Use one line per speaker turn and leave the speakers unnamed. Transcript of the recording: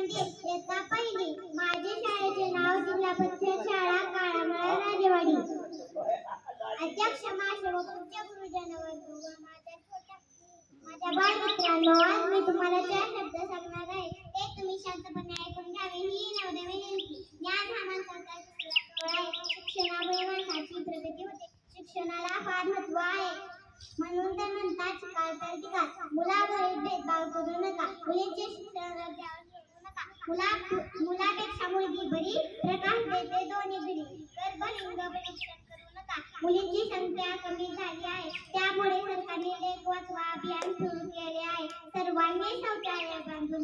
क्रमांक 1 इयत्ता पहिली. माझे शाळेचे नाव जिल्हा परिषद शाळा काळामाळा राजेवाडी. अध्यक्ष मासे व पूज्य गुरुजनवर्ग व माझ्या बालमित्रांनो, आज मी तुम्हाला 4 शब्द सांगणार आहे. ते तुम्ही शांतपणे ऐकून घ्यावे ही नम्र विनंती. ज्ञान हा माणसाचा डोळा आहे. शिक्षणामुळे माणसाची प्रगती होते. शिक्षणाला फार महत्त्व आहे. म्हणून तर म्हणतात शिकाल तर टिकाल. मुलाबरोबर भेदभाव करू नका. मुलींचे शिक्षण रस्त्यावर सोडू नका. मुलापेक्षा मुलगी बरी, प्रकाश देते दोन्ही घरी. गर्भलिंग परीक्षण करू नका. मुलींची संख्या कमी झाली आहे, त्यामुळे सरकारने लेक वाचवा अभियान सुरू केले आहे. सर्वांनी शौचालय बांधून